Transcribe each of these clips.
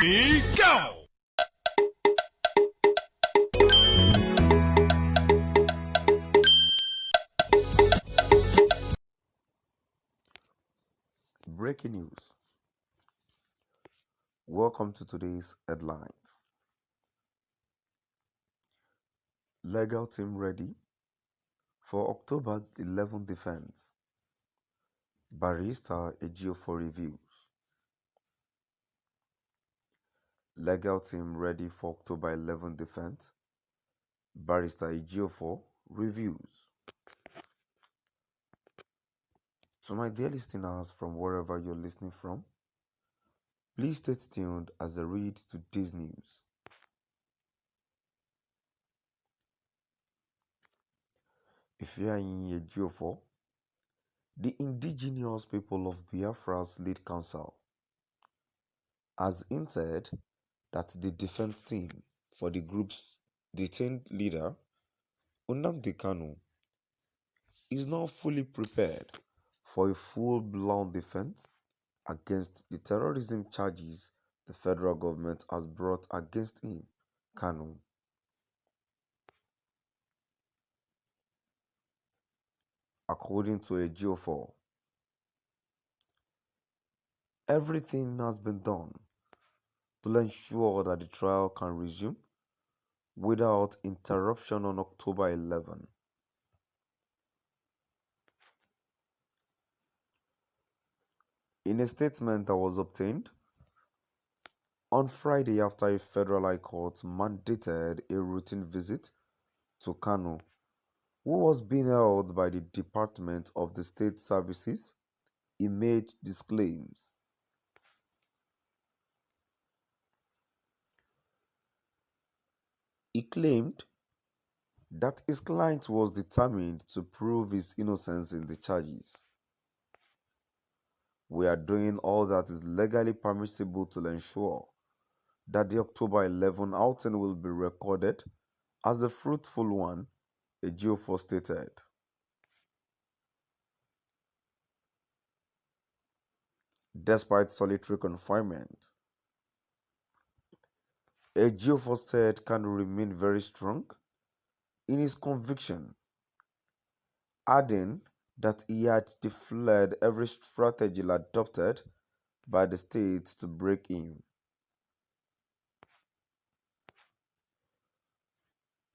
Go! Breaking news. Welcome to today's headlines. Legal team ready for October 11 defense. Barrister Ejiofor reviews. Legal team ready for October 11 defense. Barrister Ejiofor reviews. To my dear listeners from wherever you're listening from, please stay tuned as I read today's news. If you are in Ejiofor, the indigenous people of Biafra's lead council has hinted that the defense team for the group's detained leader, Nnamdi Kanu, is now fully prepared for a full-blown defense against the terrorism charges the federal government has brought against him, Kanu. According to Ejiofor, everything has been done to ensure that the trial can resume without interruption on October 11. In a statement that was obtained on Friday after a federal high court mandated a routine visit to Kanu, who was being held by the Department of the State Services, he made these claims. He claimed that his client was determined to prove his innocence in the charges. We are doing all that is legally permissible to ensure that the October 11 outing will be recorded as a fruitful one, Ejiofor stated. Despite solitary confinement, Ejiofor said Kanu remained very strong in his conviction, adding that he had deflared every strategy adopted by the state to break him.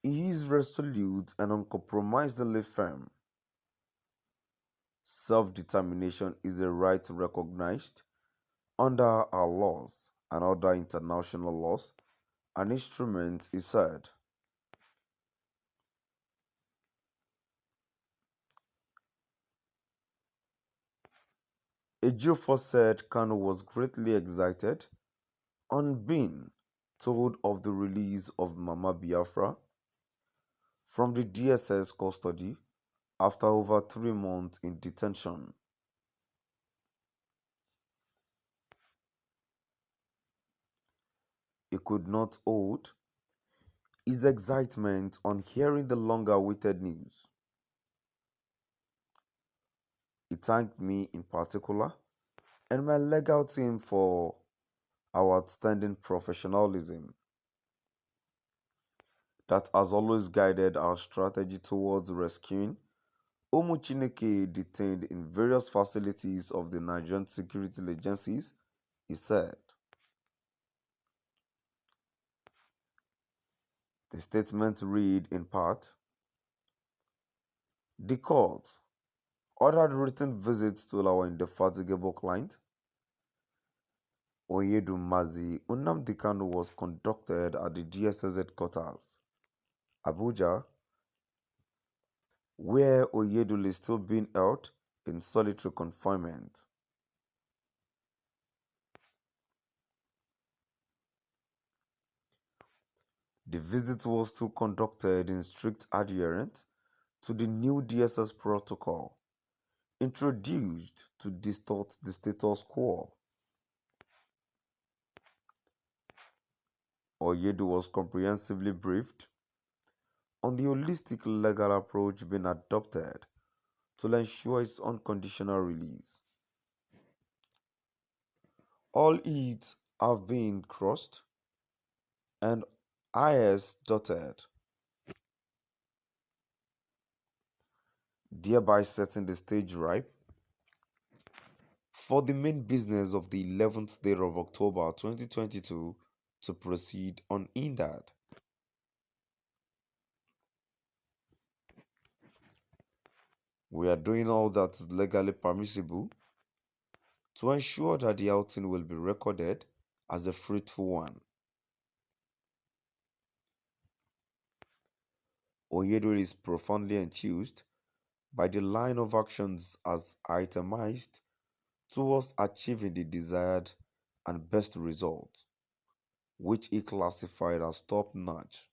He is resolute and uncompromisingly firm. Self-determination is a right recognized under our laws and other international laws, an instrument, he said. Ejiofor said Kanu was greatly excited on being told of the release of Mama Biafra from the DSS custody after over 3 months in detention. He could not hold his excitement on hearing the long-awaited news. He thanked me in particular and my legal team for our outstanding professionalism that has always guided our strategy towards rescuing Ụmụ Chineke detained in various facilities of the Nigerian security agencies, he said. The statement read in part, the court ordered written visits to our indefatigable client, Oyedu Mazi Nnamdi Kanu, was conducted at the DSS headquarters, Abuja, where Oyedul is still being held in solitary confinement. The visit was still conducted in strict adherence to the new DSS protocol introduced to distort the status quo. Oyedu was comprehensively briefed on the holistic legal approach being adopted to ensure its unconditional release. All it have been crossed and I's dotted, thereby setting the stage ripe for the main business of the 11th day of October 2022 to proceed unhindered. We are doing all that is legally permissible to ensure that the outing will be recorded as a fruitful one. Oyedo is profoundly enthused by the line of actions as itemized towards achieving the desired and best result, which he classified as top notch.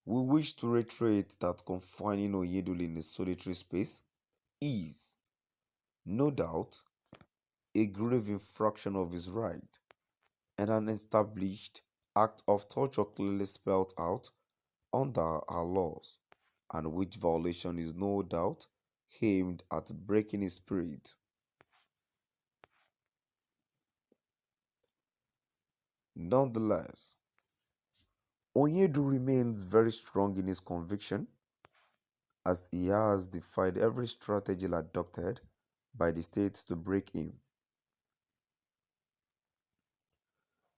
We wish to reiterate that confining Oyedele in a solitary space is, no doubt, a grave infraction of his right and an established act of torture clearly spelled out under our laws, and which violation is no doubt aimed at breaking his spirit. Nonetheless, Onyedu remains very strong in his conviction as he has defied every strategy adopted by the state to break him.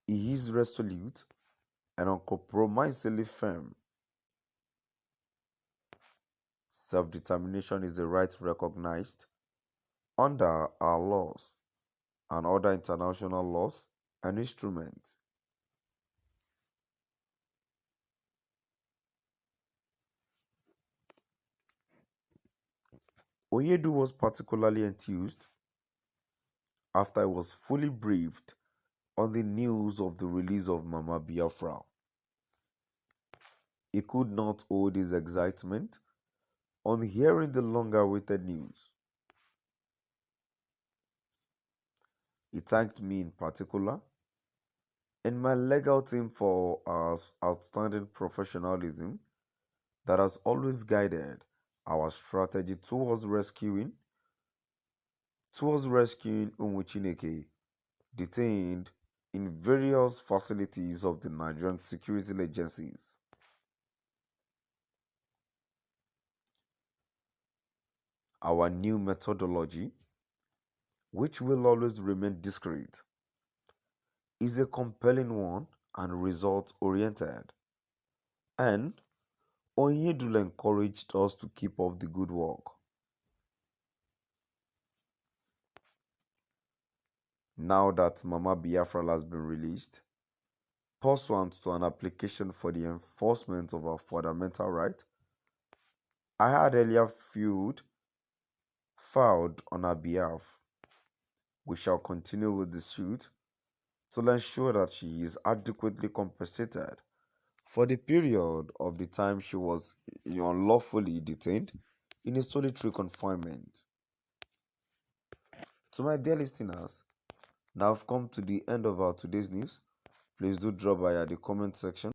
He is resolute and uncompromisingly firm. Self-determination is a right recognized under our laws and other international laws and instruments. Oyedu was particularly enthused after he was fully briefed on the news of the release of Mama Biafra. He could not hold his excitement on hearing the long-awaited news. He thanked me in particular and my legal team for our outstanding professionalism that has always guided our strategy towards rescuing Umuchineke, detained in various facilities of the Nigerian security agencies. Our new methodology, which will always remain discreet, is a compelling one and result oriented. And Onyedula encouraged us to keep up the good work. Now that Mama Biafra has been released, pursuant to an application for the enforcement of our fundamental right, I had earlier filed on her behalf. We shall continue with the suit to ensure that she is adequately compensated for the period of the time she was unlawfully detained in a solitary confinement. To my dear listeners, now I've come to the end of our today's news. Please do drop by at the comment section